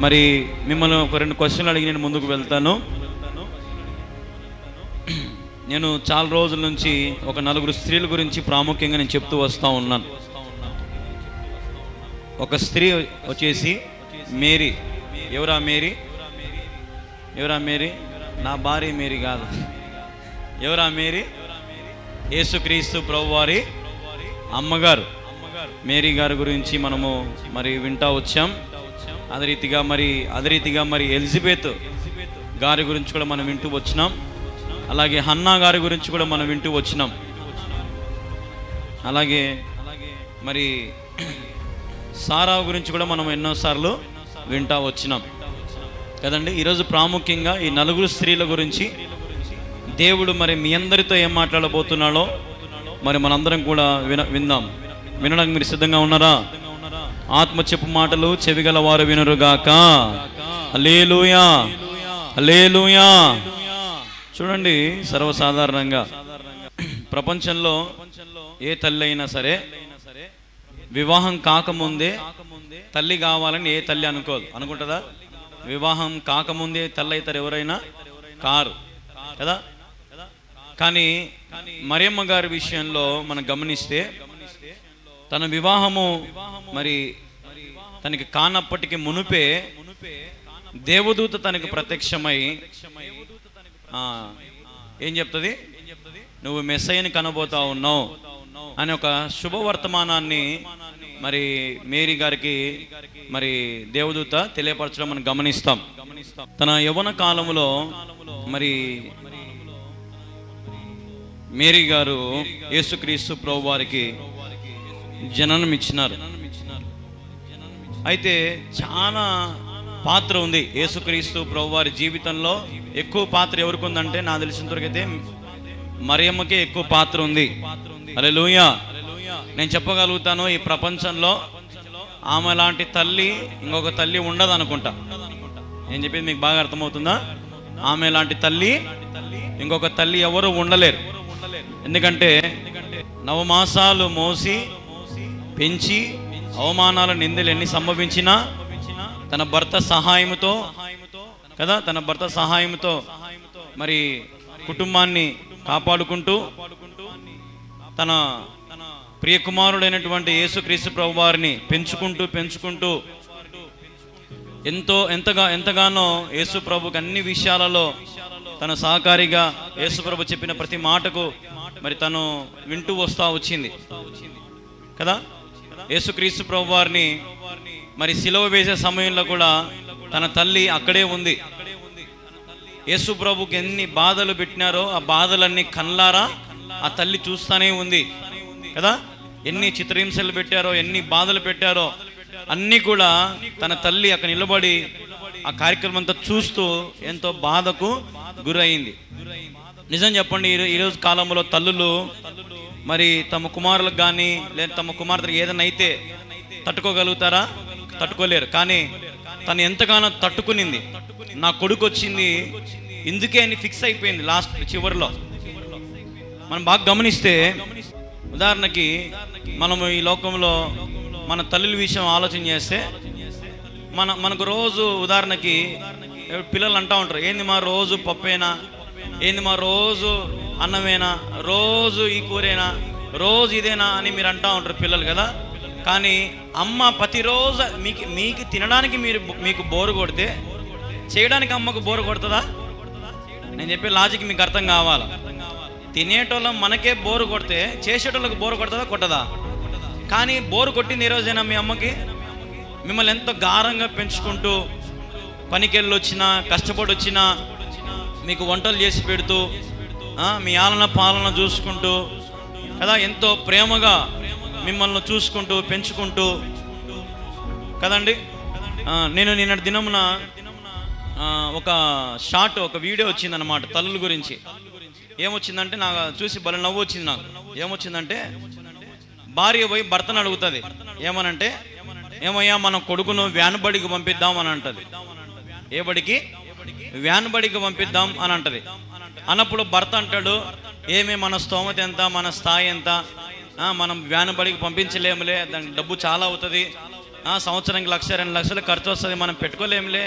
మరి మిమ్మల్ని ఒక 2 క్వశ్చన్లు అడిగి నేను ముందుకు వెళ్తాను. నేను చాలా రోజుల నుంచి ఒక 4 స్త్రీల గురించి ప్రాముఖ్యంగా నేను చెప్తూ వస్తూ ఉన్నాను. ఒక స్త్రీ వచ్చేసి మేరీ. ఎవరా మేరీ? ఎవరా మేరీ? నా భార్య మేరీ కాదు. ఎవరా మేరీ? యేసుక్రీస్తు ప్రభువారి అమ్మగారు మేరీ గారి గురించి మనము మరి వింటా వచ్చాం. అదే రీతిగా మరి ఎలిజబెత్ గారి గురించి కూడా మనం వింటూ వచ్చినాం. అలాగే హన్నా గారి గురించి కూడా మనం వింటూ వచ్చినాం. అలాగే మరి సారా గురించి కూడా మనం ఎన్నోసార్లు వింటా వచ్చినాం కదండి. ఈరోజు ప్రాముఖ్యంగా ఈ 4 స్త్రీల గురించి దేవుడు మరి మీ అందరితో ఏం మాట్లాడబోతున్నాడో మరి మనందరం కూడా విందాం. వినడానికి మీరు సిద్ధంగా ఉన్నారా? ఆత్మ చెప్పు మాటలు చెవిగల వారు వినురుగాక. హల్లెలూయా, హల్లెలూయా. చూడండి, సర్వసాధారణంగా ప్రపంచంలో ఏ తల్లి అయినా సరే వివాహం కాకముందే తల్లి కావాలని ఏ తల్లి అనుకుంటుందా? వివాహం కాకముందే తల్లి అవుతారు ఎవరైనా? కారు కదా. కానీ మరియమ్మ గారి విషయంలో మనం గమనిస్తే తన వివాహము మరి తనకి కానప్పటికీ మునుపే దేవదూత తనకి ప్రత్యక్షమై ఏం చెప్తుంది? నువ్వు మెస్సయ్యని కనబోతా ఉన్నావు అని ఒక శుభవర్తమానాన్ని మరి మేరీ గారికి మరి దేవదూత తెలియపరచడం మనం గమనిస్తాం. తన యవ్వన కాలంలో మరి మేరీ గారు యేసుక్రీస్తు ప్రభు వారికి జననం ఇచ్చినారు. అయితే చాలా పాత్ర ఉంది యేసుక్రీస్తు ప్రభు వారి జీవితంలో. ఎక్కువ పాత్ర ఎవరికి ఉందంటే నాకు తెలిసినంతవరకైతే మరియమ్మకే ఎక్కువ పాత్ర ఉంది. హల్లెలూయా. నేను చెప్పగలుగుతాను, ఈ ప్రపంచంలో ఆమె లాంటి తల్లి ఇంకొక తల్లి ఉండదు అనుకుంటా. నేను చెప్పేది మీకు బాగా అర్థమవుతుందా? ఆమె లాంటి తల్లి ఇంకొక తల్లి ఎవరు ఉండలేరు. ఎందుకంటే 9 మాసాలు మోసి పెంచి అవమానాలు నిందలు ఎన్ని సంభవించినా తన భర్త సహాయంతో మరి కుటుంబాన్ని కాపాడుకుంటూ తన ప్రియకుమారుడైనటువంటి యేసుక్రీస్తు ప్రభు వారిని పెంచుకుంటూ ఎంతగానో యేసు ప్రభుకి అన్ని విషయాలలో తన సహకారిగా యేసు ప్రభు చెప్పిన ప్రతి మాటకు మరి తను వింటూ వస్తూ వచ్చింది కదా. యేసుక్రీస్తు ప్రభు వారిని మరి సిలువ వేసే సమయంలో కూడా తన తల్లి అక్కడే ఉంది. యేసు ప్రభుకి ఎన్ని బాధలు పెట్టినారో ఆ బాధలన్నీ కళ్ళారా ఆ తల్లి చూస్తూనే ఉంది కదా. ఎన్ని చిత్రహింసలు పెట్టారో, ఎన్ని బాధలు పెట్టారో అన్నీ కూడా తన తల్లి అక్కడ నిలబడి ఆ కార్యక్రమం అంతా చూస్తూ ఎంతో బాధకు గురైంది. నిజం చెప్పండి, ఈరోజు కాలంలో తల్లులు మరి తమ కుమారులకు కానీ లేదా తమ కుమార్తెలకు ఏదైనా అయితే తట్టుకోగలుగుతారా? తట్టుకోలేరు. కానీ తను ఎంతగానో తట్టుకునింది. నా కొడుకు వచ్చింది ఇందుకే అని ఫిక్స్ అయిపోయింది. లాస్ట్ చివరిలో మనం బాగా గమనిస్తే, ఉదాహరణకి మనము ఈ లోకంలో మన తల్లుల విషయం ఆలోచన చేస్తే మనకు రోజు ఉదాహరణకి పిల్లలు అంటూ ఉంటారు, ఏంది మా రోజు పప్పేనా, ఏంది మా రోజు అన్నమేనా, రోజు ఈ కూరేనా, రోజు ఇదేనా అని మీరు అంటూ ఉంటారు పిల్లలు కదా. కానీ అమ్మ ప్రతిరోజు మీకు తినడానికి మీకు బోరు కొడితే చేయడానికి అమ్మకు బోరు కొడుతుందా? నేను చెప్పే లాజిక్ మీకు అర్థం కావాలా. తినేటోళ్ళం మనకే బోరు కొడితే చేసేటోళ్ళకి బోరు కొడుతుందా? కొట్టదా? కానీ బోరు కొట్టింది ఈ రోజైనా మీ అమ్మకి? మిమ్మల్ని ఎంతో గారంగా పెంచుకుంటూ పనికెళ్ళి వచ్చినా కష్టపడి వచ్చినా మీకు వంటలు చేసి పెడుతూ మీ ఆలన పాలన చూసుకుంటూ కదా, ఎంతో ప్రేమగా మిమ్మల్ని చూసుకుంటూ పెంచుకుంటూ కదండి. నేను నిన్నటి దినమున ఒక వీడియో వచ్చిందనమాట తల్లుల గురించి. ఏమొచ్చిందంటే నాకు చూసి భలే నవ్వు వచ్చింది. నాకు ఏమొచ్చిందంటే, భార్య పోయి భర్తను అడుగుతుంది ఏమనంటే, ఏమయ్యా మన కొడుకును వ్యాన్ బడికి పంపిద్దాం అని అంటది. ఏ బడికి? వ్యాన్ బడికి పంపిద్దాం అని అంటది. అన్నప్పుడు భర్త అంటాడు, ఏమే మన స్తోమత ఎంత, మన స్థాయి ఎంత, మనం వ్యాన్ బడికి పంపించలేములే, దానికి డబ్బు చాలా అవుతుంది, సంవత్సరానికి 1,00,000 2 లక్షలు ఖర్చు వస్తుంది, మనం పెట్టుకోలేంలే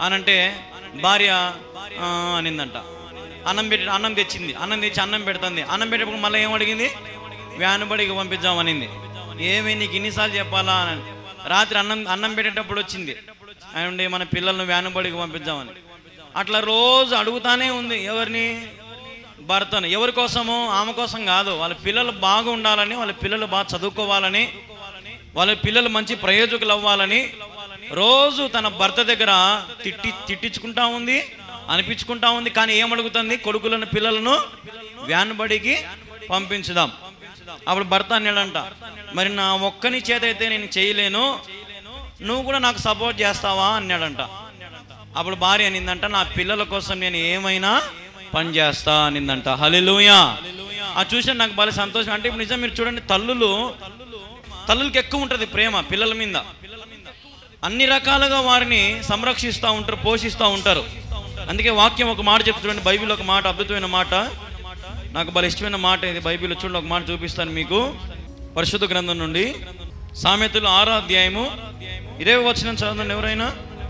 అని అంటే భార్య అనిందంట. అన్నం తెచ్చింది, అన్నం పెడుతుంది. అన్నం పెట్టేప్పుడు మళ్ళీ ఏం అడిగింది? వ్యాన్ బడికి పంపించామనింది. ఏమి నీకు ఇన్నిసార్లు చెప్పాలా అని. రాత్రి అన్నం పెట్టేటప్పుడు వచ్చింది, అండి మన పిల్లలను వ్యాన్ బడికి పంపించామని. అట్లా రోజు అడుగుతానే ఉంది. ఎవరిని? భర్తను. ఎవరి కోసము? ఆమె కోసం కాదు, వాళ్ళ పిల్లలు బాగా ఉండాలని, వాళ్ళ పిల్లలు బాగా చదువుకోవాలని, వాళ్ళ పిల్లలు మంచి ప్రయోజకులు అవ్వాలని రోజు తన భర్త దగ్గర తిట్టించుకుంటా ఉంది, అనిపించుకుంటా ఉంది. కానీ ఏమడుగుతుంది? కొడుకులను పిల్లలను వ్యాన్ బడికి పంపించుదాం. అప్పుడు భర్త అన్నాడంట, మరి నా ఒక్కని చేత అయితే నేను చేయలేను, నువ్వు కూడా నాకు సపోర్ట్ చేస్తావా అన్నాడంట. అప్పుడు భార్య అనిందంట, నా పిల్లల కోసం నేను ఏమైనా పని చేస్తా అనిందంట. హల్లెలూయా. అది చూసి నాకు భలే సంతోషం. అంటే ఇప్పుడు నిజం మీరు చూడండి, తల్లులకి ఎక్కువ ఉంటుంది ప్రేమ పిల్లల మీద. అన్ని రకాలుగా వారిని సంరక్షిస్తూ ఉంటారు, పోషిస్తూ ఉంటారు. అందుకే వాక్యం ఒక మాట చెప్తుండండి, బైబిల్ ఒక మాట, అద్భుతమైన మాట, నాకు భలే ఇష్టమైన మాట ఇది. బైబిల్లో చూడండి, ఒక మాట చూపిస్తాను మీకు. పరిశుద్ధ గ్రంథం నుండి సామెతలు 6వ అధ్యాయము 20వ వచనం చదవండి ఎవరైనా.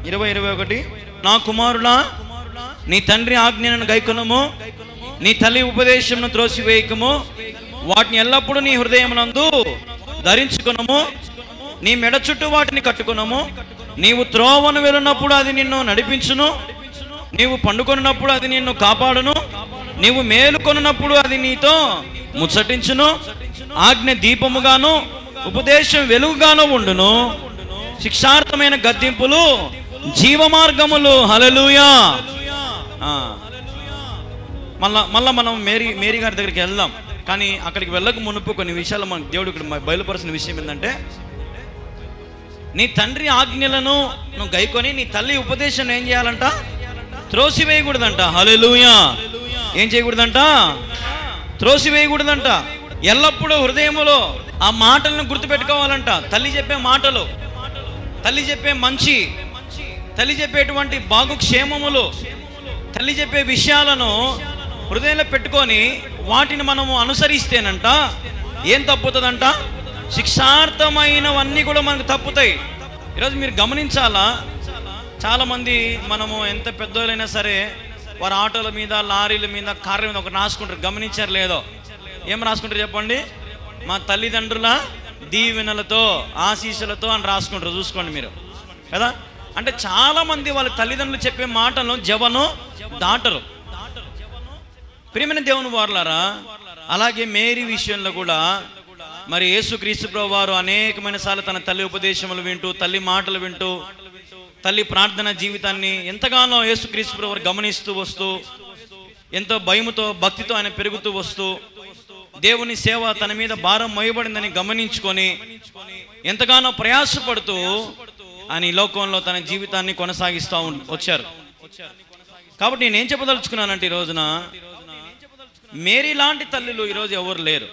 20-21. నా కుమారులా, నీ తండ్రి ఆజ్ఞలను గైకొనుము, నీ తల్లి ఉపదేశమును త్రోసివేయకము, వాటిని ఎల్లప్పుడూ నీ హృదయమునందు ధరించుకొనుము, నీ మెడ చుట్టూ వాటిని కట్టుకొనుము. నీవు త్రోవను వెళ్ళినప్పుడు అది నిన్ను నడిపించును, నీవు పండుకొనినప్పుడు అది నిన్ను కాపాడును, నీవు మేలుకొనినప్పుడు అది నీతో ముచ్చటించును. ఆజ్ఞ దీపముగాను ఉపదేశం వెలుగుగాను ఉండును, శిక్షార్థమైన గద్దింపులు జీవమార్గములు. హల్లెలూయా. మళ్ళా మనం మేరీ గారి దగ్గరికి వెళ్దాం. కానీ అక్కడికి వెళ్ళక మునుపు కొన్ని విషయాలు మనకు దేవుడు ఇక్కడ బయలుపరిచిన విషయం ఏంటంటే, నీ తండ్రి ఆజ్ఞలను నువ్వు గైకొని నీ తల్లి ఉపదేశం ఏం చేయాలంట? త్రోసివేయకూడదంట. హల్లెలూయా. ఏం చేయకూడదంట? త్రోసివేయకూడదంట. ఎల్లప్పుడూ హృదయములో ఆ మాటలను గుర్తుపెట్టుకోవాలంట. తల్లి చెప్పే మాటలు, తల్లి చెప్పే మంచి, తల్లి చెప్పేటువంటి బాగుక్షేమములు, తల్లి చెప్పే విషయాలను హృదయంలో పెట్టుకొని వాటిని మనము అనుసరిస్తేనంట ఏం తప్పుతుందంట? శిక్షార్థమైనవన్నీ కూడా మనకు తప్పుతాయి. ఈరోజు మీరు గమనించాలా, చాలామంది మనము ఎంత పెద్దోళ్ళైనా సరే వారు ఆటోల మీద, లారీల మీద, కార్ల మీద ఒకటి రాసుకుంటారు. గమనించారు లేదో? ఏం రాసుకుంటారు చెప్పండి? మా తల్లిదండ్రుల దీవెనలతో, ఆశీస్సులతో అని రాసుకుంటారు. చూసుకోండి మీరు కదా. అంటే చాలామంది వాళ్ళ తల్లిదండ్రులు చెప్పే మాటలను జవను దాటరు. ప్రియమైన దేవుని వారలారా, అలాగే మేరీ విషయంలో కూడా మరి యేసుక్రీస్తు ప్రభువు వారు అనేకమైన సార్లు తన తల్లి ఉపదేశములు వింటూ, తల్లి మాటలు వింటూ, తల్లి ప్రార్థన జీవితాన్ని ఎంతగానో యేసుక్రీస్తు ప్రభువు వారు గమనిస్తూ వస్తూ, ఎంతో భయముతో భక్తితో ఆయన పెరుగుతూ వస్తూ, దేవుని సేవ తన మీద భారం మోయబడిందని గమనించుకొని ఎంతగానో ప్రయాసపడుతూ ఆయన ఈ లోకంలో తన జీవితాన్ని కొనసాగిస్తూ వచ్చారు. కాబట్టి నేనేం చెప్పదలుచుకున్నానంటే, ఈ రోజున మేరీ లాంటి తల్లులు ఈరోజు ఎవరు లేరు.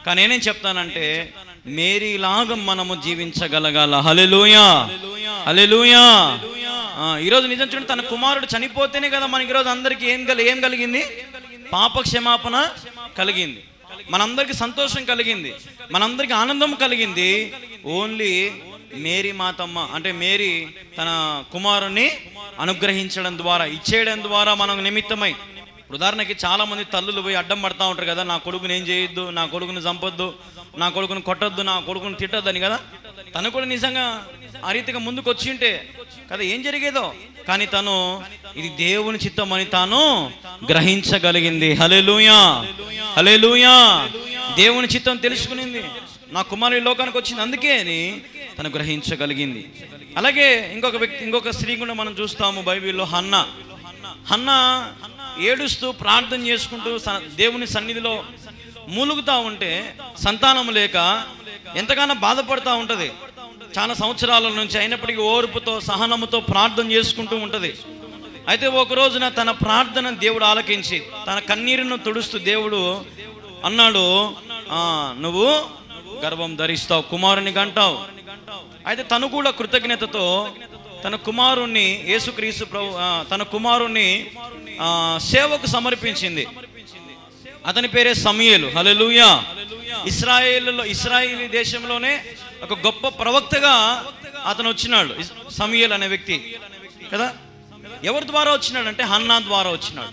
కానీ నేనేం చెప్తానంటే, మేరీలాగా మనము జీవించగలగాల. హల్లెలూయా, హల్లెలూయా. ఈరోజు నిజం చూడండి, తన కుమారుడు చనిపోతేనే కదా మనకి ఈరోజు అందరికీ ఏం కలిగింది? పాప క్షమాపణ కలిగింది, మనందరికీ సంతోషం కలిగింది, మనందరికీ ఆనందం కలిగింది. ఓన్లీ మేరీ మాతమ్మ, అంటే మేరీ తన కుమారుణ్ణి అనుగ్రహించడం ద్వారా, ఇచ్చేయడం ద్వారా మనం నిమిత్తమై. ఉదాహరణకి చాలా మంది తల్లులు పోయి అడ్డం పడతా ఉంటారు కదా, నా కొడుకుని ఏం చేయొద్దు, నా కొడుకుని చంపొద్దు, నా కొడుకుని కొట్టొద్దు, నా కొడుకుని తిట్టొద్దని కదా. తను కూడా నిజంగా ఆ రీతిగా ముందుకు వచ్చి ఉంటే కదా ఏం జరిగేదో. కానీ తను ఇది దేవుని చిత్తం అని తాను గ్రహించగలిగింది. హల్లెలూయా, హల్లెలూయా. దేవుని చిత్తం తెలుసుకునింది, నా కుమారుడు ఈ లోకానికి వచ్చింది అందుకే అని తను గ్రహించగలిగింది. అలాగే ఇంకొక స్త్రీ కూడా మనం చూస్తాము బైబిల్లో, హన్నా ఏడుస్తూ ప్రార్థన చేసుకుంటూ దేవుని సన్నిధిలో మూలుగుతూ ఉంటే సంతానం లేక ఎంతగానో బాధపడుతూ ఉంటుంది. చాలా సంవత్సరాల నుంచి అయినప్పటికీ ఓర్పుతో, సహనముతో ప్రార్థన చేసుకుంటూ ఉంటుంది. అయితే ఒక రోజున తన ప్రార్థన దేవుడు ఆలకించి తన కన్నీరును తుడుస్తూ దేవుడు అన్నాడు, నువ్వు గర్భం ధరిస్తావు, కుమారుని కంటావు. అయితే తను కూడా కృతజ్ఞతతో తన కుమారుణ్ణి యేసుక్రీస్తు తన కుమారుణ్ణి సేవకు సమర్పించింది. అతని పేరే సమూయేలు. హల్లెలూయా. ఇశ్రాయేలీ దేశంలోనే ఒక గొప్ప ప్రవక్తగా అతను వచ్చినాడు, సమూయేలు అనే వ్యక్తి కదా. ఎవరి ద్వారా వచ్చినాడంటే హన్నా ద్వారా వచ్చినాడు.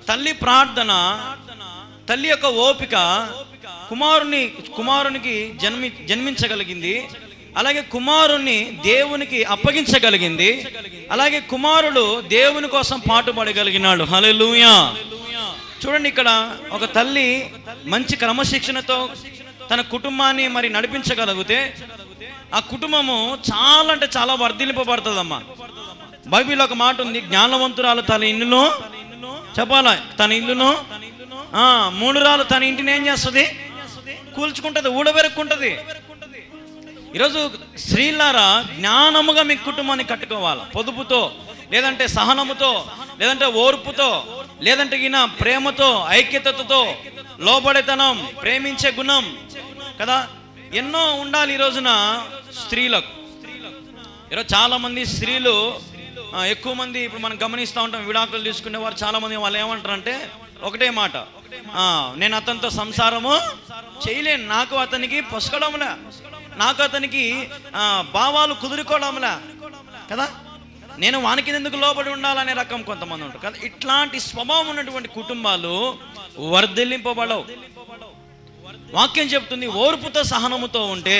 తల్లి ప్రార్థన, తల్లి యొక్క ఓపిక కుమారునికి జన్మించగలిగింది. అలాగే కుమారుణ్ణి దేవునికి అప్పగించగలిగింది. అలాగే కుమారుడు దేవుని కోసం పాటుపడగలిగినాడు. హల్లెలూయా. చూడండి, ఇక్కడ ఒక తల్లి మంచి క్రమశిక్షణతో తన కుటుంబాన్ని మరి నడిపించగలిగితే ఆ కుటుంబము చాలా అంటే చాలా వర్ధిల్లింపబడుతుందమ్మా. బైబిల్ ఒక మాట ఉంది, జ్ఞానవంతురాలు తన ఇల్లును చెప్పాలా, తన ఇల్లును మూడురాలు తన ఇంటిని ఏం చేస్తుంది, కూల్చుకుంటుంది, ఊడబెరుక్కుంటుంది. ఈరోజు స్త్రీలారా, జ్ఞానముగా మీ కుటుంబాన్ని కట్టుకోవాలి. పొదుపుతో, లేదంటే సహనముతో, లేదంటే ఓర్పుతో, లేదంటే ప్రేమతో, ఐక్యతతో, లోబడితనం, ప్రేమించే గుణం కదా, ఎన్నో ఉండాలి ఈ రోజున స్త్రీలకు. ఈరోజు చాలా మంది స్త్రీలు, ఎక్కువ మంది ఇప్పుడు మనం గమనిస్తూ ఉంటాం, విడాకులు తీసుకునే వారు చాలా మంది వాళ్ళు ఏమంటారంటే ఒకటే మాట, నేను అతనితో సంసారము చేయలేను, నాకు అతనికి పొసకడంలే, నాకు అతనికి భావాలు కుదురుకోవడంలే కదా, నేను వానికి ఎందుకు లోబడి ఉండాలనే రకం కొంతమంది ఉంటారు కదా. ఇట్లాంటి స్వభావం ఉన్నటువంటి కుటుంబాలు వర్ధిల్లింపబడవు. వాక్యం చెప్తుంది, ఓర్పుతో సహనముతో ఉంటే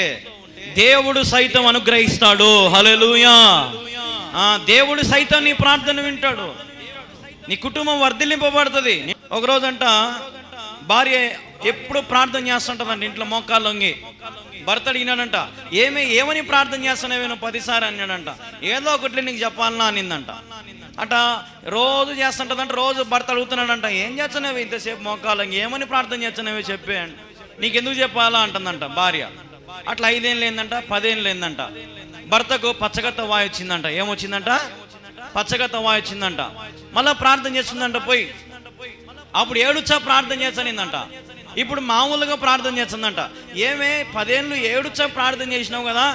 దేవుడు సైతం అనుగ్రహిస్తాడు. హల్లెలూయా. దేవుడు సైతం నీ ప్రార్థన వింటాడు, నీ కుటుంబం వర్ధిల్లింపబడుతుంది. ఒకరోజంట భార్య ఎప్పుడు ప్రార్థన చేస్తుంటదంట, ఇంట్లో మోకాళ్ళు వంగి. భర్త అడిగినాడంట, ఏమని ప్రార్థన చేస్తున్నావే నువ్వు 10 సార్లు అన్నాడంట. ఏదో ఒకటి నీకు చెప్పాలన్నా అనిందంట. అట రోజు చేస్తుంటదంట. రోజు భర్త అడుగుతున్నాడంట, ఏం చేస్తున్నావు ఇంతసేపు మోకాళ్ళు వంగి, ఏమని ప్రార్థన చేస్తున్నావే చెప్పే అంట. నీకెందుకు చెప్పాలా అంటుందంట భార్య. అట్లా 5 ఏళ్ళు ఏందంట, 10 ఏళ్ళు ఏందంట. భర్తకు పచ్చగత్త వాయి వచ్చిందంట. ఏమొచ్చిందంట, పచ్చగత్త వాయి వచ్చిందంట. మళ్ళా ప్రార్థన చేస్తుందంట పోయి. అప్పుడు ఏడుచా ప్రార్థన చేస్తానిందంట. ఇప్పుడు మామూలుగా ప్రార్థన చేస్తుందంట. 10 ఏళ్ళు ఏడుచా ప్రార్థన చేసినావు కదా,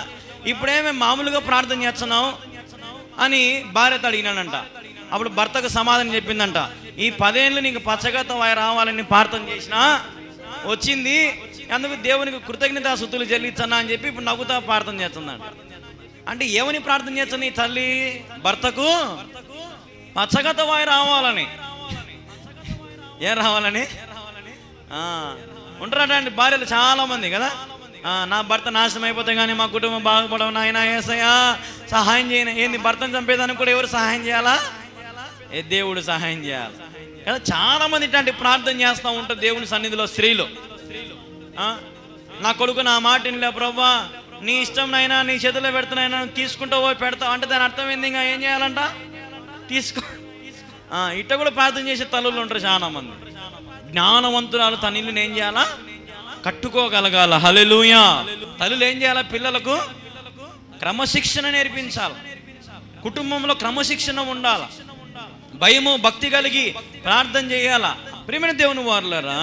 ఇప్పుడేమే మామూలుగా ప్రార్థన చేస్తున్నావు అని భార్యతో అడిగినాడంట. అప్పుడు భర్తకు సమాధానం చెప్పిందంట, ఈ 10 ఏళ్ళు నీకు పచ్చగత్త వాయి రావాలని ప్రార్థన చేసినా వచ్చింది, అందుకు దేవునికి కృతజ్ఞతాస్తుతులు చెల్లించన్నా అని చెప్పి ఇప్పుడు నవ్వుతా ప్రార్థన చేస్తుందంట. అంటే ఏమని ప్రార్థన చేస్తుంది ఈ తల్లి, భర్తకు పచ్చగత్త వాయి రావాలని. ఏం రావాలని ఉంటారట భార్యలు చాలా మంది కదా. నా భర్త నాశనం అయిపోతే కానీ మా కుటుంబం బాగుపడవు, నాయన యేసయ్యా సహాయం చేయను. ఏంది, భర్తను చంపేదానికి కూడా ఎవరు సహాయం చేయాలా, దేవుడు సహాయం చేయాలి కదా. చాలా మంది ఇట్లాంటి ప్రార్థన చేస్తూ ఉంటారు దేవుని సన్నిధిలో స్త్రీలు. నా కొడుకు నా మాటినిలే ప్రభా, నీ ఇష్టం నైనా, నీ చేతిలో పెడుతున్నాయినా, తీసుకుంటావో పెడతావు అంటే దాని అర్థం ఏంది, ఇంకా ఏం చేయాలంట, తీసుకో. ఇట్ట కూడా ప్రార్థన చేసే తల్లులు ఉంటారు చాలా మంది. జ్ఞానవంతురాలు తన ఇల్లుని ఏం చేయాలా, కట్టుకోగలగాల. హల్లెలూయా. తల్లులు ఏం చేయాలా, పిల్లలకు క్రమశిక్షణ నేర్పించాలి. కుటుంబంలో క్రమశిక్షణ ఉండాలి. భయము భక్తి కలిగి ప్రార్థన చేయాలా. ప్రియమైన దేవుని వారులారా,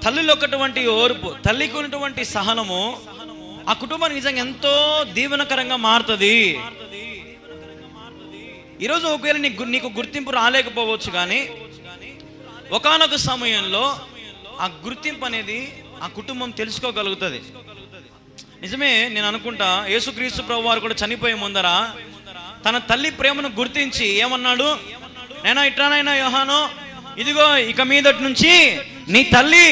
తల్లిలో ఒకటువంటి ఓర్పు, తల్లికి ఉన్నటువంటి సహనము ఆ కుటుంబానికి నిజంగా ఎంతో దీవెనకరంగా మారుతుంది. ఈరోజు ఒకవేళ నీకు గుర్తింపు రాలేకపోవచ్చు, కానీ ఒకానొక సమయంలో ఆ గుర్తింపు అనేది ఆ కుటుంబం తెలుసుకోగలుగుతుంది. నిజమే, నేను అనుకుంటా యేసుక్రీస్తు ప్రభువారు కూడా చనిపోయే ముందర తన తల్లి ప్రేమను గుర్తించి ఏమన్నాడు, నేనా ఇట్రానైనా యోహాను, ఇదిగో ఇక మీదటి నుంచి నీ తల్లి,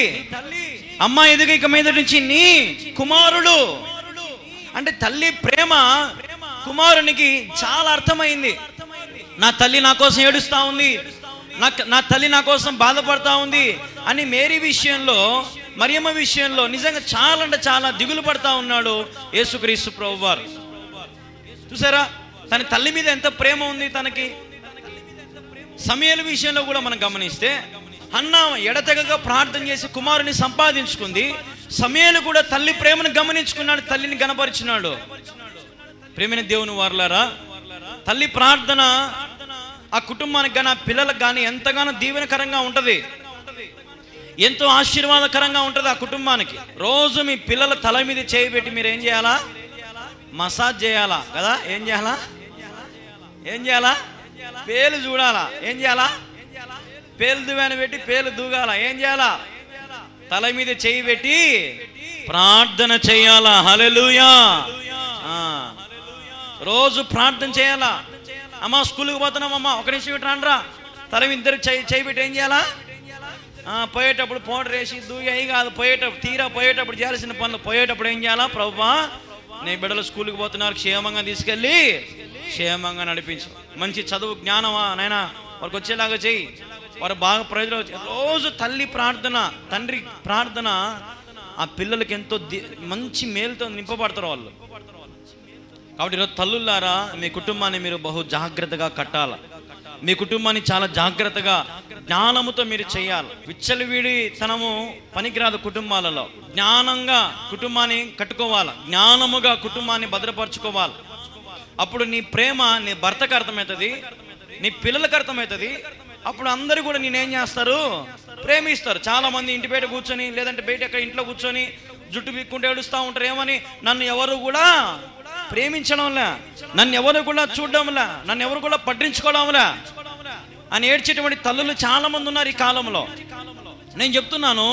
అమ్మ ఇదిగో ఇక మీదటి నుంచి నీ కుమారుడు. అంటే తల్లి ప్రేమ కుమారునికి చాలా అర్థమైంది. నా తల్లి నా కోసం ఏడుస్తూ ఉంది, నా తల్లి నా కోసం బాధపడతా ఉంది అని మేరీ విషయంలో, మరియమ్మ విషయంలో నిజంగా చాలా అంటే చాలా దిగులు పడతా ఉన్నాడు యేసుక్రీస్తు ప్రభువారు. చూసారా, తన తల్లి మీద ఎంత ప్రేమ ఉంది తనకి. సమూయేలు విషయంలో కూడా మనం గమనిస్తే హన్నా ఎడతెగగా ప్రార్థన చేసి కుమారుని సంపాదించుకుంది. సమూయేలు కూడా తల్లి ప్రేమను గమనించుకున్నాడు, తల్లిని గణపరిచినాడు. ప్రేమైన దేవుని వారలారా, తల్లి ప్రార్థన ఆ కుటుంబానికి కానీ ఆ పిల్లలకు కానీ ఎంతగానో దీవెనకరంగా ఉంటుంది, ఎంతో ఆశీర్వాదకరంగా ఉంటుంది ఆ కుటుంబానికి. రోజు మీ పిల్లల తల మీద చేయి పెట్టి మీరు ఏం చేయాలా, మసాజ్ చేయాలా కదా. ఏం చేయాలా, పేలు చూడాలా. ఏం చేయాలా, పేలు దువ్వాన పెట్టి పేలు దూగాల. ఏం చేయాలా, తల మీద చేయి పెట్టి ప్రార్థన చేయాలా. హల్లెలూయా. రోజు ప్రార్థన చేయాలా. అమ్మ స్కూల్కి పోతున్నామమ్మా, ఒక నిమిషం ఇటు రాండ్రా, తల ఇద్దరు చేయిబెట్టి ఏం చేయాలా? పోయేటప్పుడు పౌడర్ వేసి దూయి అయి కాదు, పోయేటప్పుడు చేయాల్సిన పనులు పోయేటప్పుడు ఏం చేయాలా? ప్రభువా నీ బిడ్డలు స్కూల్కి పోతున్నారు, క్షేమంగా తీసుకెళ్ళి క్షేమంగా నడిపించు, మంచి చదువు జ్ఞానమా నాయనా వారికి వచ్చేలాగా చెయ్యి, వారు బాగా ప్రయోజనం. రోజు తల్లి ప్రార్థన, తండ్రి ప్రార్థన ఆ పిల్లలకి ఎంతో మంచి మేలుతో నింపబడతారు వాళ్ళు. కాబట్టి ఈరోజు తల్లులారా, మీ కుటుంబాన్ని మీరు బహు జాగ్రత్తగా కట్టాలి. మీ కుటుంబాన్ని చాలా జాగ్రత్తగా జ్ఞానముతో మీరు చేయాలి. విచ్చలవిడి తనము పనికిరాదు. కుటుంబాలలో జ్ఞానంగా కుటుంబాన్ని కట్టుకోవాలి, జ్ఞానముగా కుటుంబాన్ని భద్రపరచుకోవాలి. అప్పుడు నీ ప్రేమ నీ భర్తకు అర్థమవుతుంది, నీ పిల్లలకు అర్థమవుతుంది. అప్పుడు అందరూ కూడా నేనేం చేస్తారు? ప్రేమిస్తారు. చాలా మంది ఇంటి బయట కూర్చొని, లేదంటే బయట ఎక్కడ ఇంట్లో కూర్చొని జుట్టు పీక్కుంటూ ఏడుస్తూ ఉంటారు. ఏమని? నన్ను ఎవరు కూడా ప్రేమించడంలే, నన్ను ఎవరు కూడా చూడడంలే, నన్ను ఎవరు కూడా పట్టించుకోవడంలే అని ఏడ్చేటువంటి తల్లులు చాలా మంది ఉన్నారు ఈ కాలంలో. నేను చెప్తున్నాను,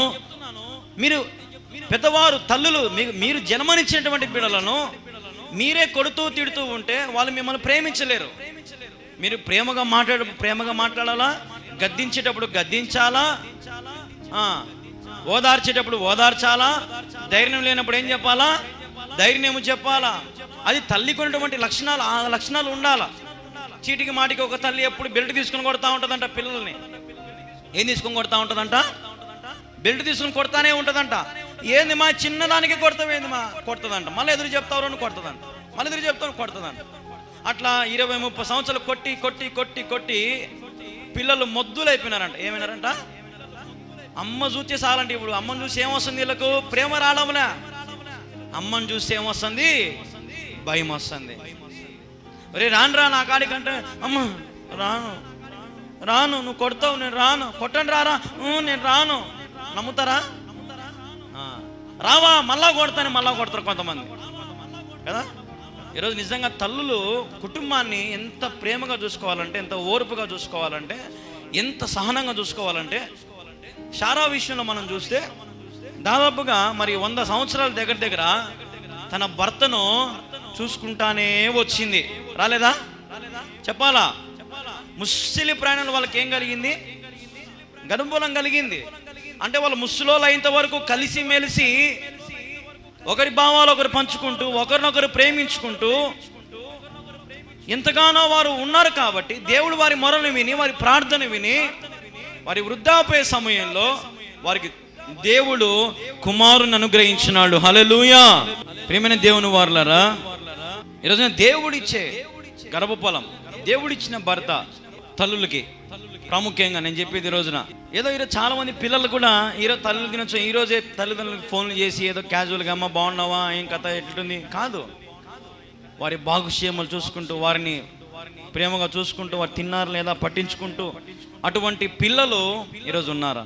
మీరు పెద్దవారు తల్లులు మీరు జన్మనిచ్చినటువంటి బిడ్డలను మీరే కొడుతూ తిడుతూ ఉంటే వాళ్ళు మిమ్మల్ని ప్రేమించలేరు. మీరు ప్రేమగా మాట్లాడాలా, గద్దించేటప్పుడు గద్దించాలా, ఓదార్చేటప్పుడు ఓదార్చాలా, ధైర్యం లేనప్పుడు ఏం చెప్పాలా? ధైర్యం చెప్పాలా. అది తల్లికి ఉన్నటువంటి లక్షణాలు, ఆ లక్షణాలు ఉండాలా. చీటికి మాటికి ఒక తల్లి ఎప్పుడు బెల్ట్ తీసుకుని కొడతా ఉంటుందంట పిల్లల్ని. ఏం తీసుకొని కొడతా ఉంటుందంట? బెల్ట్ తీసుకుని కొడతానే ఉంటుందంట. ఏంది మా చిన్నదానికి కొడతావేంది మా కొడుతుందంట. మళ్ళీ ఎదురు చెప్తావు అని కొడుతుందంట, మళ్ళీ ఎదురు చెప్తావు కొడుతుందంట. అట్లా 20-30 సంవత్సరాలు కొట్టి కొట్టి కొట్టి కొట్టి పిల్లలు మొద్దులు అయిపోయినారంట. ఏమైనారంట? అమ్మ చూస్తే చాలంటే, ఇప్పుడు అమ్మని చూసి ఏమొస్తుంది? వీళ్ళకు ప్రేమ రావడంలే. అమ్మని చూస్తే ఏమొస్తుంది? భయం వస్తుంది. ఒరే రానురా నా కాడికంటే, అమ్మ రాను నువ్వు కొడతావు, నేను రాను, కొట్టండి రారా, నేను రాను. నమ్ముతారా? రావా మళ్ళా కొడతారు కొంతమంది కదా. ఈరోజు నిజంగా తల్లులు కుటుంబాన్ని ఎంత ప్రేమగా చూసుకోవాలంటే, ఎంత ఓర్పుగా చూసుకోవాలంటే, ఎంత సహనంగా చూసుకోవాలంటే, శారా విషయంలో మనం చూస్తే దాదాపుగా మరి 100 సంవత్సరాల దగ్గర తన భర్తను చూసుకుంటానే వచ్చింది. రాలేదా? చెప్పాలా? ముస్లిం ప్రాణులు వాళ్ళకి ఏం కలిగింది? గర్భఫలం కలిగింది. అంటే వాళ్ళు ముస్లింలు అయినంత వరకు కలిసి మెలిసి ఒకరి భావాలు ఒకరు పంచుకుంటూ, ఒకరినొకరు ప్రేమించుకుంటూ ఎంతగానో వారు ఉన్నారు. కాబట్టి దేవుడు వారి మొరలు విని, వారి ప్రార్థన విని, వారి వృద్ధాప్య సమయంలో వారికి దేవుడు కుమారుని అనుగ్రహించినాడు. హల్లెలూయా. ప్రియమైన దేవుని వారలారా, ఈరోజున దేవుడిచ్చే గర్భఫలం, దేవుడిచ్చిన భర్త తల్లులకి ప్రాముఖ్యంగా నేను చెప్పేది. ఈ రోజున ఈరోజు చాలా మంది పిల్లలు కూడా ఈరోజు తల్లుల దినోత్సవం ఈరోజే తల్లిదండ్రులకు ఫోన్లు చేసి ఏదో క్యాజువల్గా అమ్మ బాగున్నావా, ఏం కథ, ఎట్లుంది కాదు. వారి బాగుక్షేమాలు చూసుకుంటూ, వారిని ప్రేమగా చూసుకుంటూ, వారు తిన్నారు లేదా పట్టించుకుంటూ అటువంటి పిల్లలు ఈరోజు ఉన్నారా?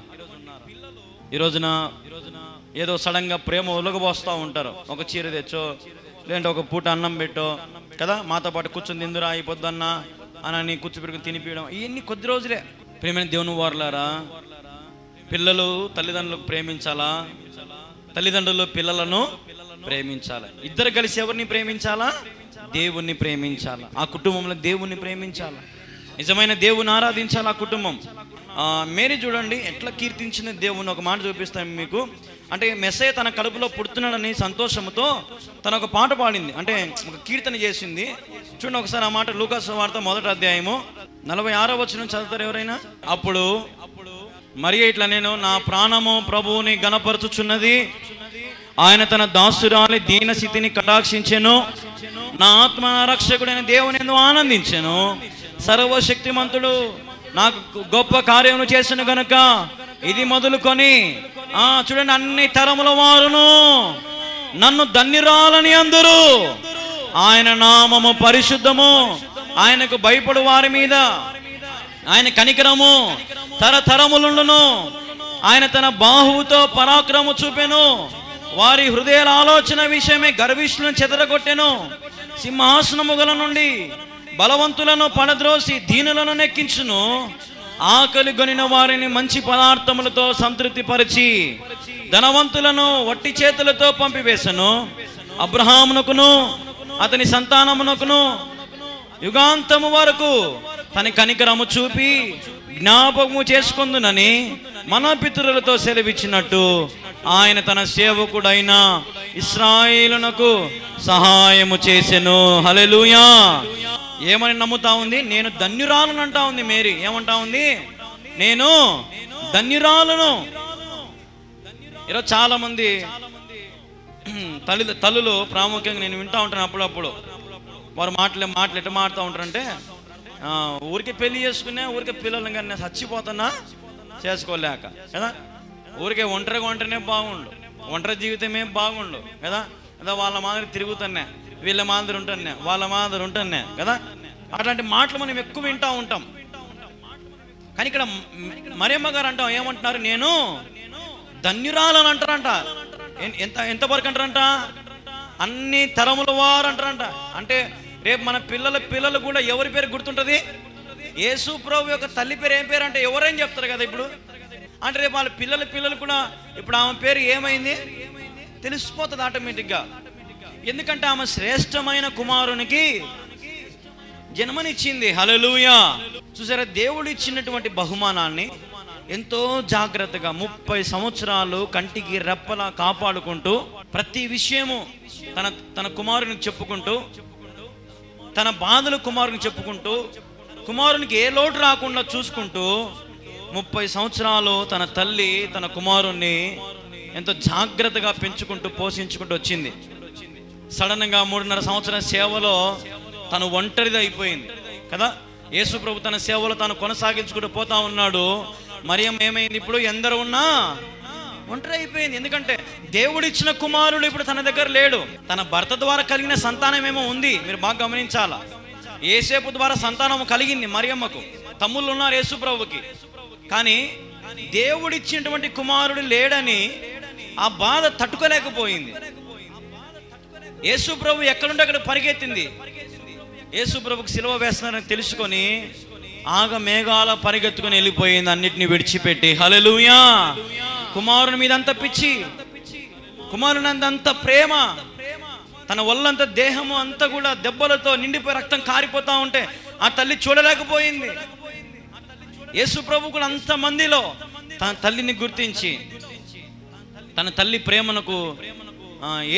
ఈ రోజున ఏదో సడన్గా ప్రేమ ఒలగబోస్తూ ఉంటారు. ఒక చీర తెచ్చో, లేదంటే ఒక పూట అన్నం పెట్టో కదా, మాతో పాటు కూర్చొని తిందురా అయిపోద్దన్న అని కూర్చోపెట్టుకుని తినిపించడం, ఇవన్నీ కొద్ది రోజులే. ప్రేమైన దేవుని వారలారా, పిల్లలు తల్లిదండ్రులకు ప్రేమించాలా, తల్లిదండ్రులు పిల్లలను ప్రేమించాలా. ఇద్దరు కలిసి ఎవరిని ప్రేమించాలా? దేవుణ్ణి ప్రేమించాలా. ఆ కుటుంబంలో దేవుణ్ణి ప్రేమించాలా, నిజమైన దేవుని ఆరాధించాలి ఆ కుటుంబం. మేరీ చూడండి ఎట్లా కీర్తించిన దేవుని. ఒక మాట చూపిస్తాను మీకు. అంటే మెస్సయ్య తన కడుపులో పుడుతున్నాడని సంతోషంతో తన ఒక పాట పాడింది, అంటే ఒక కీర్తన చేసింది. చూడండి ఒకసారి ఆ మాట. లూకా సువార్త 1వ అధ్యాయము 46వ వచనం చదువుతారు ఎవరైనా? అప్పుడు మరియ ఇట్లా, నేను నా ప్రాణము ప్రభువుని గణపరచుచున్నది, ఆయన తన దాసురాలి దీన స్థితిని కటాక్షించెను, నా ఆత్మ రక్షకుడైన దేవుని యందు ఆనందించెను, సర్వశక్తిమంతుడు నాకు గొప్ప కార్యమును చేసిన గనుక ఇది మొదలుకొని చూడండి అన్ని తరముల వారును నన్ను ధన్యురాలని అందరూ. ఆయన నామము పరిశుద్ధము, ఆయనకు భయపడు వారి మీద ఆయన కనికరము తరతరములుండును. ఆయన తన బాహువుతో పరాక్రమము చూపెను, వారి హృదయాల ఆలోచన విషయమే గర్విష్ఠులను చెదరగొట్టెను. సింహాసనముగల నుండి బలవంతులను పడద్రోసి దీనులను నెక్కించును, ఆకలి గొనిన వారిని మంచి పదార్థములతో సంతృప్తిపరిచి ధనవంతులను వట్టి చేతులతో పంపివేసెను. అబ్రహామునకును అతని సంతానమునకును యుగాంతము వరకు తన కనికరము చూపి జ్ఞాపకము చేసుకొందునని మన పితరులతో సెలవిచ్చినట్టు ఆయన తన సేవకుడైన ఇశ్రాయేలునకు సహాయము చేసెను. హల్లెలూయా. ఏమని నమ్ముతా ఉంది? నేను ధన్యురాలను అంటా ఉంది మేరీ. ఏమంటా ఉంది? నేను ధన్యురాలను. ఈరోజు చాలా మంది తల్లులు ప్రాముఖ్యంగా నేను వింటా ఉంటాను అప్పుడప్పుడు. వారు మాటలు ఎట్లా మాడుతూ ఉంటారంటే, ఊరికే పెళ్లి చేసుకునే ఊరికే పిల్లలు కానీ నేను చచ్చిపోతున్నా చేసుకోలేక కదా, ఊరికే ఒంటరిగా ఉంటేనే బాగుండు, ఒంటరి జీవితమే బాగుండు కదా, అదా వాళ్ళ మాదిరి తిరుగుతున్నా, వీళ్ళ మాదిరి ఉంటున్నా, వాళ్ళ మాదిరి ఉంటున్నా కదా. అట్లాంటి మాటలు మనం ఎక్కువ వింటూ ఉంటాం. కానీ ఇక్కడ మరియమ్మ గారు అంటాం ఏమంటున్నారు? నేను ధన్యురాలని అంటారంట. ఎంతవరకు అంటారంట? అన్ని తరముల వారు అంటారంట. అంటే రేపు మన పిల్లలు కూడా ఎవరి పేరు గుర్తుంటుంది? యేసు ప్రభు యొక్క తల్లి పేరు ఏం పేరు అంటే ఎవరైనా చెప్తారు కదా. ఇప్పుడు అంటే రేపు వాళ్ళ పిల్లలు కూడా ఇప్పుడు ఆమె పేరు ఏమైంది తెలిసిపోతుంది ఆటోమేటిక్గా. ఎందుకంటే ఆమె శ్రేష్టమైన కుమారునికి జన్మనిచ్చింది. హల్లెలూయా. చూసారా, దేవుడు ఇచ్చినటువంటి బహుమానాన్ని ఎంతో జాగ్రత్తగా 30 సంవత్సరాలు కంటికి రెప్పలా కాపాడుకుంటూ ప్రతి విషయము తన కుమారునికి చెప్పుకుంటూ, తన బాధలు కుమారునికి చెప్పుకుంటూ, కుమారునికి ఏ లోటు రాకుండా చూసుకుంటూ 30 సంవత్సరాలు తన తల్లి తన కుమారుణ్ణి ఎంతో జాగ్రత్తగా పెంచుకుంటూ పోషించుకుంటూ వచ్చింది. సడన్గా 3.5 సంవత్సరాల సేవలో తను ఒంటరిది అయిపోయింది కదా. యేసు ప్రభు తన సేవలో తాను కొనసాగించుకుంటూ పోతా ఉన్నాడు. మరియమ్మ ఏమైంది? ఇప్పుడు ఎందరు ఉన్నా ఒంటరి అయిపోయింది. ఎందుకంటే దేవుడిచ్చిన కుమారుడు ఇప్పుడు తన దగ్గర లేడు. తన భర్త ద్వారా కలిగిన సంతానం ఏమో ఉంది. మీరు బాగా గమనించాలా. యేసేపు ద్వారా సంతానం కలిగింది మరియమ్మకు, తమ్ముళ్ళు ఉన్నారు యేసు ప్రభుకి. కానీ దేవుడిచ్చినటువంటి కుమారుడు లేడని ఆ బాధ తట్టుకోలేకపోయింది. యేసు ప్రభు ఎక్కడుంటే అక్కడ పరిగెత్తింది. యేసు ప్రభుకి సిలువ వేస్తున్నారని తెలుసుకొని మేఘాల పరిగెత్తుకొని వెళ్ళిపోయింది, అన్నిటిని విడిచిపెట్టి. హల్లెలూయా. కుమారుని మీద అంత పిచ్చి, కుమారుని అంత ప్రేమ, తన ఒళ్ళంత దేహము అంతా కూడా దెబ్బలతో నిండిపోయి రక్తం కారిపోతా ఉంటే ఆ తల్లి చూడలేకపోయింది. యేసు ప్రభు కూడా అంత మందిలో తన తల్లిని గుర్తించి తన తల్లి ప్రేమనకు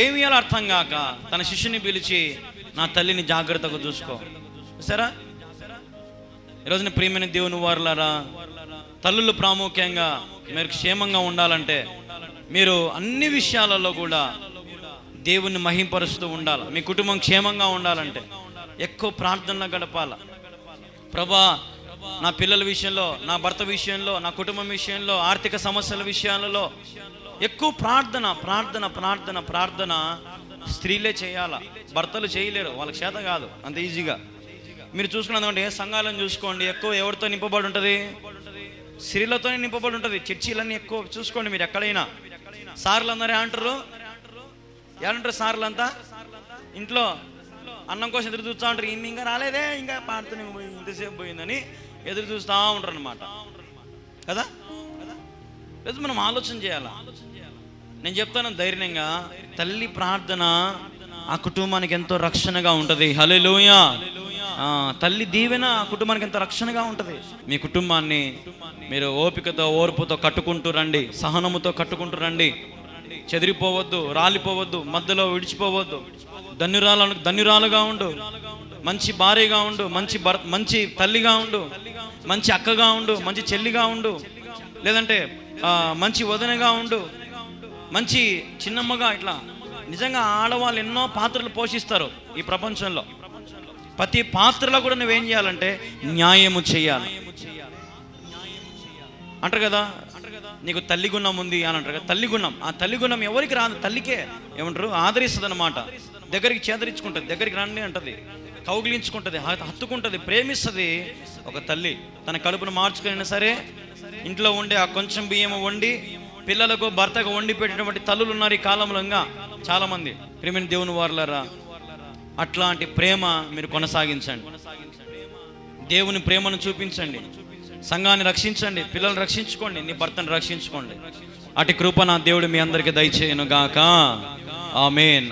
ఏమీ అలా అర్థం కాక తన శిష్యుని పిలిచి, నా తల్లిని జాగ్రత్తగా చూసుకో. సరే, ఈరోజున ప్రియమైన దేవుని వారలారా, తల్లులు ప్రాముఖ్యంగా మీరు క్షేమంగా ఉండాలంటే మీరు అన్ని విషయాలలో కూడా దేవుణ్ణి మహింపరుస్తూ ఉండాలి. మీ కుటుంబం క్షేమంగా ఉండాలంటే ఎక్కువ ప్రార్థన గడపాల. ప్రభా, నా పిల్లల విషయంలో, నా భర్త విషయంలో, నా కుటుంబం విషయంలో, ఆర్థిక సమస్యల విషయాలలో ఎక్కువ ప్రార్థన ప్రార్థన ప్రార్థన ప్రార్థన స్త్రీలే చేయాల. భర్తలు చేయలేరు, వాళ్ళకి చేత కాదు అంత ఈజీగా. మీరు చూసుకున్నదంటే సంఘాలను చూసుకోండి, ఎక్కువ ఎవరితో నింపబడి ఉంటుంది? స్త్రీలతోనే నింపబడి ఉంటుంది. చర్చీలన్నీ ఎక్కువ చూసుకోండి మీరు ఎక్కడైనా. సార్లు అందరూ ఏమంటారు? సార్లు అంతా ఇంట్లో అన్నం కోసం ఎదురు చూస్తూ ఉంటారు. ఇంకా రాలేదే, ఇంకా పాడుతూనే పోయి ఇంతసేపు పోయిందని ఎదురు చూస్తూ ఉంటారు అనమాట కదా. లేదు, మనం ఆలోచన చేయాలా. నేను చెప్తాను ధైర్యంగా, తల్లి ప్రార్థన ఆ కుటుంబానికి ఎంతో రక్షణగా ఉంటుంది. హల్లెలూయా. తల్లి దీవెన ఆ కుటుంబానికి ఎంతో రక్షణగా ఉంటుంది. మీ కుటుంబాన్ని మీరు ఓపికతో ఓర్పుతో కట్టుకుంటూ రండి, సహనముతో కట్టుకుంటూ రండి. చెదిరిపోవద్దు, రాలిపోవద్దు, మధ్యలో విడిచిపోవద్దు. ధన్యురాలుగా ఉండు, మంచి భార్యగా ఉండు, మంచి తల్లిగా ఉండు, మంచి అక్కగా ఉండు, మంచి చెల్లిగా ఉండు, లేదంటే మంచి వదినగా ఉండు, మంచి చిన్నమ్మగా. ఇట్లా నిజంగా ఆడవాళ్ళు ఎన్నో పాత్రలు పోషిస్తారు ఈ ప్రపంచంలో. ప్రతి పాత్రలో కూడా నువ్వేం చేయాలంటే న్యాయము చేయాలి అంటారు కదా. నీకు తల్లి గుణం ఉంది అని అంటారు కదా. తల్లి గుణం, ఆ తల్లి గుణం ఎవరికి రాదు, తల్లికే ఏమంటారు ఆదరిస్తుంది అనమాట. దగ్గరికి చేదరించుకుంటుంది, దగ్గరికి రండి అంటది, కౌగిలించుకుంటుంది, హత్తుకుంటుంది, ప్రేమిస్తుంది. ఒక తల్లి తన కడుపును మార్చుకునే సరే ఇంట్లో ఉండే ఆ కొంచెం బియ్యం వండి పిల్లలకు భర్తకు వండి పెట్టినటువంటి తల్లులు ఉన్నారు ఈ కాలంలో ఇంకా చాలామంది. ప్రేమైన దేవుని వారలారా, అట్లాంటి ప్రేమ మీరు కొనసాగించండి. దేవుని ప్రేమను చూపించండి. సంఘాన్ని రక్షించండి, పిల్లల్ని రక్షించుకోండి, నీ భర్తను రక్షించుకోండి. అటు కృప నా దేవుడు మీ అందరికీ దయచేయును గాక. ఆమేన్.